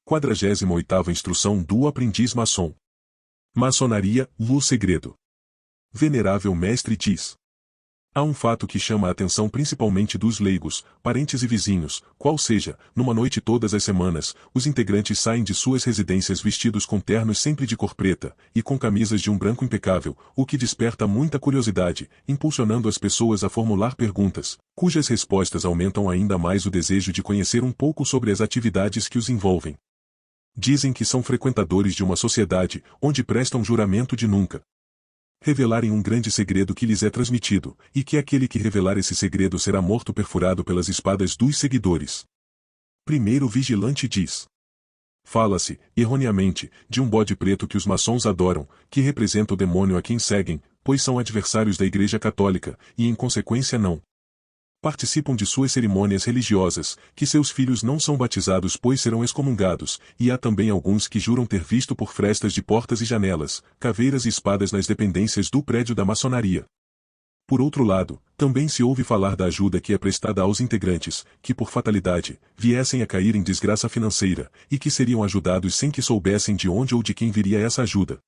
48ª Instrução do Aprendiz Maçom. Maçonaria, o segredo. Venerável Mestre diz. Há um fato que chama a atenção principalmente dos leigos, parentes e vizinhos, qual seja, numa noite todas as semanas, os integrantes saem de suas residências vestidos com ternos sempre de cor preta, e com camisas de um branco impecável, o que desperta muita curiosidade, impulsionando as pessoas a formular perguntas, cujas respostas aumentam ainda mais o desejo de conhecer um pouco sobre as atividades que os envolvem. Dizem que são frequentadores de uma sociedade, onde prestam juramento de nunca revelarem um grande segredo que lhes é transmitido, e que aquele que revelar esse segredo será morto perfurado pelas espadas dos seguidores. Primeiro vigilante diz. Fala-se, erroneamente, de um bode preto que os maçons adoram, que representa o demônio a quem seguem, pois são adversários da Igreja Católica, e em consequência não participam de suas cerimônias religiosas, que seus filhos não são batizados pois serão excomungados, e há também alguns que juram ter visto por frestas de portas e janelas, caveiras e espadas nas dependências do prédio da maçonaria. Por outro lado, também se ouve falar da ajuda que é prestada aos integrantes, que por fatalidade, viessem a cair em desgraça financeira, e que seriam ajudados sem que soubessem de onde ou de quem viria essa ajuda.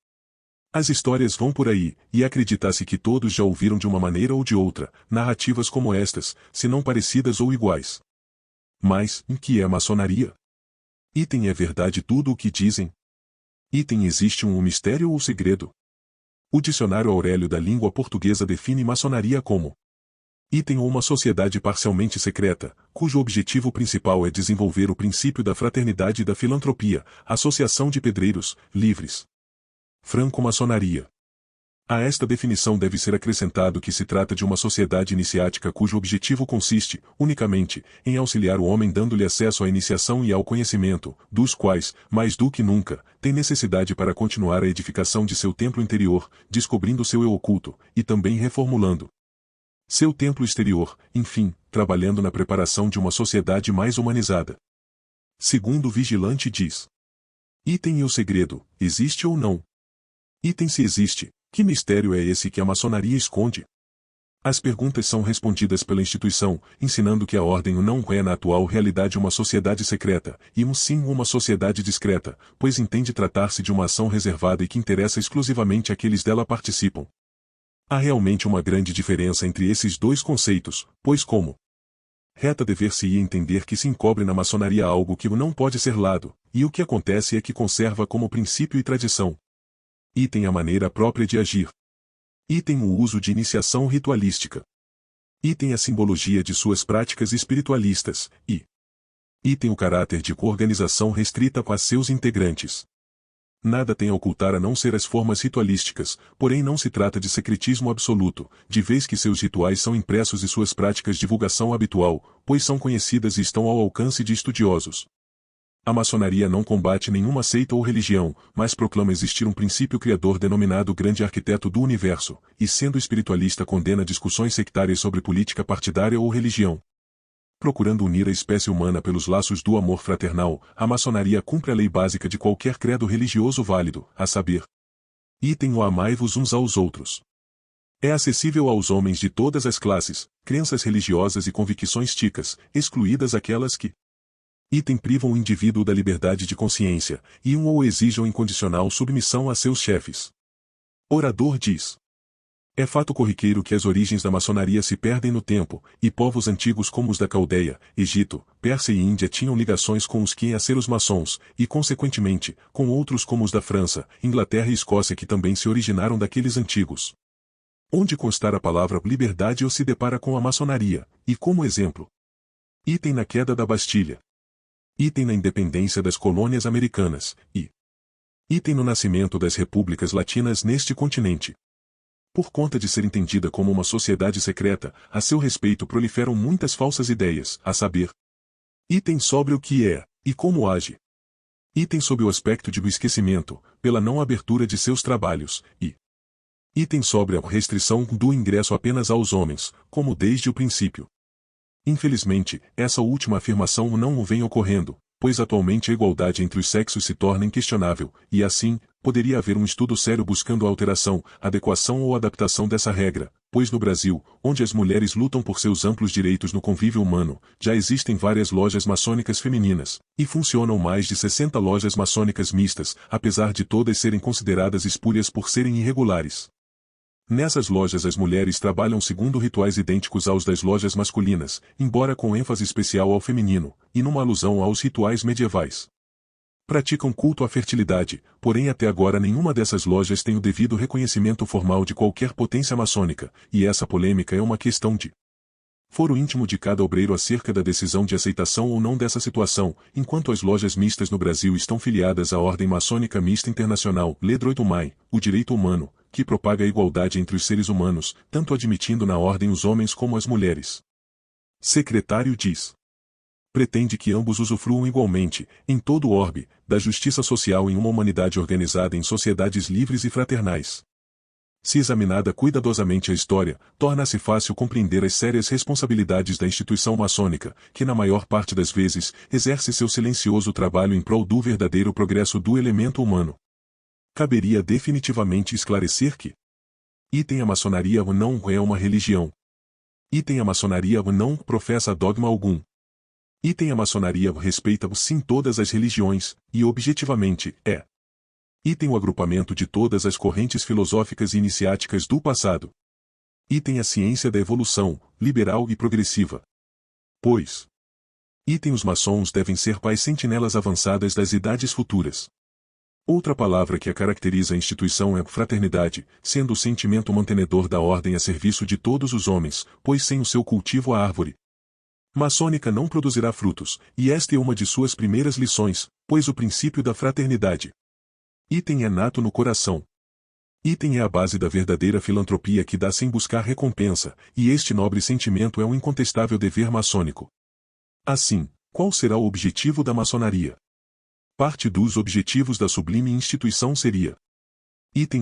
As histórias vão por aí, e acredita-se que todos já ouviram de uma maneira ou de outra, narrativas como estas, se não parecidas ou iguais. Mas, em que é a maçonaria? Item é verdade tudo o que dizem? Item existe um mistério ou segredo? O dicionário Aurélio da língua portuguesa define maçonaria como item ou uma sociedade parcialmente secreta, cujo objetivo principal é desenvolver o princípio da fraternidade e da filantropia, associação de pedreiros, livres. Franco-maçonaria. A esta definição deve ser acrescentado que se trata de uma sociedade iniciática cujo objetivo consiste, unicamente, em auxiliar o homem dando-lhe acesso à iniciação e ao conhecimento, dos quais, mais do que nunca, tem necessidade para continuar a edificação de seu templo interior, descobrindo seu eu oculto, e também reformulando seu templo exterior, enfim, trabalhando na preparação de uma sociedade mais humanizada. Segundo o vigilante diz. Item e o segredo, existe ou não? Item se existe, que mistério é esse que a maçonaria esconde? As perguntas são respondidas pela instituição, ensinando que a ordem não é na atual realidade uma sociedade secreta, e sim uma sociedade discreta, pois entende tratar-se de uma ação reservada e que interessa exclusivamente àqueles dela participam. Há realmente uma grande diferença entre esses dois conceitos, pois como reta dever-se-ia entender que se encobre na maçonaria algo que não pode ser lado, e o que acontece é que conserva como princípio e tradição. Item a maneira própria de agir. Item o uso de iniciação ritualística. Item a simbologia de suas práticas espiritualistas, e item o caráter de organização restrita a seus integrantes. Nada tem a ocultar a não ser as formas ritualísticas, porém não se trata de secretismo absoluto, de vez que seus rituais são impressos e suas práticas divulgação habitual, pois são conhecidas e estão ao alcance de estudiosos. A maçonaria não combate nenhuma seita ou religião, mas proclama existir um princípio criador denominado Grande Arquiteto do Universo, e sendo espiritualista condena discussões sectárias sobre política partidária ou religião. Procurando unir a espécie humana pelos laços do amor fraternal, a maçonaria cumpre a lei básica de qualquer credo religioso válido, a saber: item o amai-vos uns aos outros. É acessível aos homens de todas as classes, crenças religiosas e convicções ticas, excluídas aquelas que item privam o indivíduo da liberdade de consciência, e ou exijam incondicional submissão a seus chefes. Orador diz. É fato corriqueiro que as origens da maçonaria se perdem no tempo, e povos antigos como os da Caldeia, Egito, Pérsia e Índia tinham ligações com os que iam a ser os maçons, e consequentemente, com outros como os da França, Inglaterra e Escócia que também se originaram daqueles antigos. Onde constar a palavra liberdade ou se depara com a maçonaria, e como exemplo. Item na queda da Bastilha. Item na independência das colônias americanas, e item no nascimento das repúblicas latinas neste continente. Por conta de ser entendida como uma sociedade secreta, a seu respeito proliferam muitas falsas ideias, a saber: item sobre o que é, e como age. Item sob o aspecto de o esquecimento, pela não abertura de seus trabalhos, e item sobre a restrição do ingresso apenas aos homens, como desde o princípio. Infelizmente, essa última afirmação não vem ocorrendo, pois atualmente a igualdade entre os sexos se torna inquestionável, e assim, poderia haver um estudo sério buscando a alteração, adequação ou adaptação dessa regra, pois no Brasil, onde as mulheres lutam por seus amplos direitos no convívio humano, já existem várias lojas maçônicas femininas, e funcionam mais de 60 lojas maçônicas mistas, apesar de todas serem consideradas espúrias por serem irregulares. Nessas lojas as mulheres trabalham segundo rituais idênticos aos das lojas masculinas, embora com ênfase especial ao feminino, e numa alusão aos rituais medievais. Praticam culto à fertilidade, porém até agora nenhuma dessas lojas tem o devido reconhecimento formal de qualquer potência maçônica, e essa polêmica é uma questão de foro íntimo de cada obreiro acerca da decisão de aceitação ou não dessa situação, enquanto as lojas mistas no Brasil estão filiadas à Ordem Maçônica Mista Internacional, Ledroitumai, o direito humano, que propaga a igualdade entre os seres humanos, tanto admitindo na ordem os homens como as mulheres. Secretário diz. Pretende que ambos usufruam igualmente, em todo o orbe, da justiça social em uma humanidade organizada em sociedades livres e fraternais. Se examinada cuidadosamente a história, torna-se fácil compreender as sérias responsabilidades da instituição maçônica, que na maior parte das vezes, exerce seu silencioso trabalho em prol do verdadeiro progresso do elemento humano. Caberia definitivamente esclarecer que a maçonaria não é uma religião. A maçonaria não professa dogma algum. A maçonaria respeita sim todas as religiões, e objetivamente, é o agrupamento de todas as correntes filosóficas e iniciáticas do passado. A ciência da evolução, liberal e progressiva. Pois os maçons devem ser pais sentinelas avançadas das idades futuras. Outra palavra que a caracteriza a instituição é fraternidade, sendo o sentimento mantenedor da ordem a serviço de todos os homens, pois sem o seu cultivo a árvore maçônica não produzirá frutos, e esta é uma de suas primeiras lições, pois o princípio da fraternidade é nato no coração. É a base da verdadeira filantropia que dá sem buscar recompensa, e este nobre sentimento é um incontestável dever maçônico. Assim, qual será o objetivo da maçonaria? Parte dos objetivos da sublime instituição seria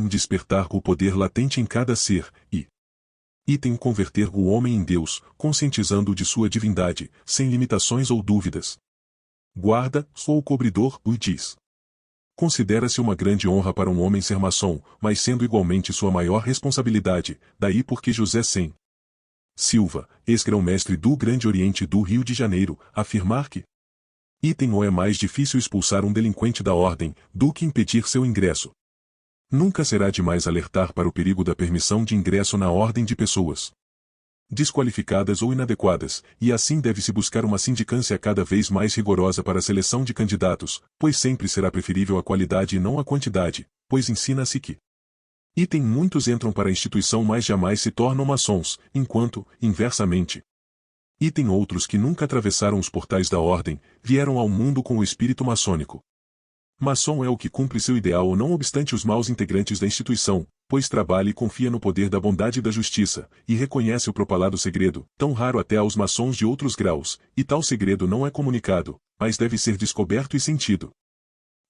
despertar o poder latente em cada ser, e converter o homem em Deus, conscientizando-o de sua divindade, sem limitações ou dúvidas. Guarda, sou o cobridor, o diz. Considera-se uma grande honra para um homem ser maçom, mas sendo igualmente sua maior responsabilidade, daí porque José Sem Silva, ex-grão-mestre do Grande Oriente do Rio de Janeiro, afirmar que ou é mais difícil expulsar um delinquente da ordem, do que impedir seu ingresso. Nunca será demais alertar para o perigo da permissão de ingresso na ordem de pessoas desqualificadas ou inadequadas, e assim deve-se buscar uma sindicância cada vez mais rigorosa para a seleção de candidatos, pois sempre será preferível a qualidade e não a quantidade, pois ensina-se que muitos entram para a instituição mas jamais se tornam maçons, enquanto, inversamente, outros que nunca atravessaram os portais da ordem, vieram ao mundo com o espírito maçônico. Maçom é o que cumpre seu ideal não obstante os maus integrantes da instituição, pois trabalha e confia no poder da bondade e da justiça, e reconhece o propalado segredo, tão raro até aos maçons de outros graus, e tal segredo não é comunicado, mas deve ser descoberto e sentido.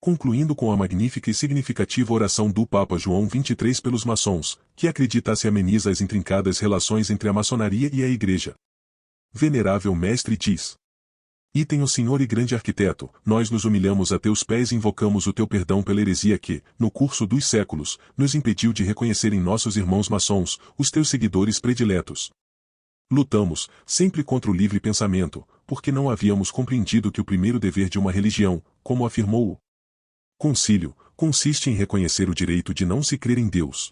Concluindo com a magnífica e significativa oração do Papa João XXIII pelos maçons, que acredita-se ameniza as intrincadas relações entre a maçonaria e a Igreja. Venerável Mestre diz. Ó Senhor e grande arquiteto, nós nos humilhamos a teus pés e invocamos o teu perdão pela heresia que, no curso dos séculos, nos impediu de reconhecer em nossos irmãos maçons, os teus seguidores prediletos. Lutamos, sempre contra o livre pensamento, porque não havíamos compreendido que o primeiro dever de uma religião, como afirmou o concílio, consiste em reconhecer o direito de não se crer em Deus.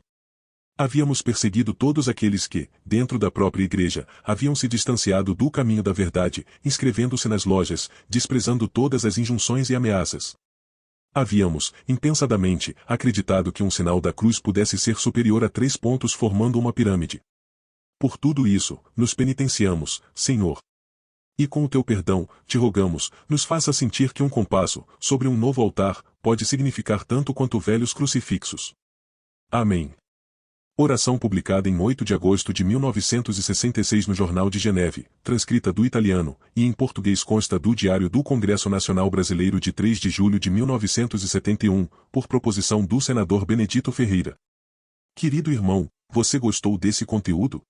Havíamos perseguido todos aqueles que, dentro da própria igreja, haviam se distanciado do caminho da verdade, inscrevendo-se nas lojas, desprezando todas as injunções e ameaças. Havíamos, impensadamente, acreditado que um sinal da cruz pudesse ser superior a 3 pontos formando uma pirâmide. Por tudo isso, nos penitenciamos, Senhor. E com o teu perdão, te rogamos, nos faça sentir que um compasso, sobre um novo altar, pode significar tanto quanto velhos crucifixos. Amém. Oração publicada em 8 de agosto de 1966 no Jornal de Geneve, transcrita do italiano, e em português consta do Diário do Congresso Nacional Brasileiro de 3 de julho de 1971, por proposição do senador Benedito Ferreira. Querido irmão, você gostou desse conteúdo?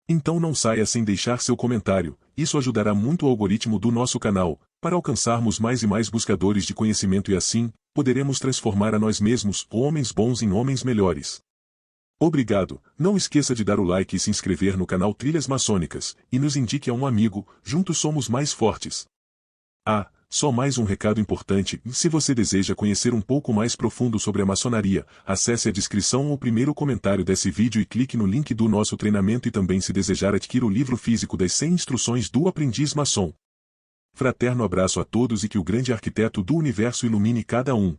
Então não saia sem deixar seu comentário, isso ajudará muito o algoritmo do nosso canal, para alcançarmos mais e mais buscadores de conhecimento e assim, poderemos transformar a nós mesmos, homens bons em homens melhores. Obrigado, não esqueça de dar o like e se inscrever no canal Trilhas Maçônicas, e nos indique a um amigo, juntos somos mais fortes. Ah, só mais um recado importante, se você deseja conhecer um pouco mais profundo sobre a maçonaria, acesse a descrição ou o primeiro comentário desse vídeo e clique no link do nosso treinamento e também se desejar adquirir o livro físico das 100 instruções do aprendiz maçom. Fraterno abraço a todos e que o grande arquiteto do universo ilumine cada um.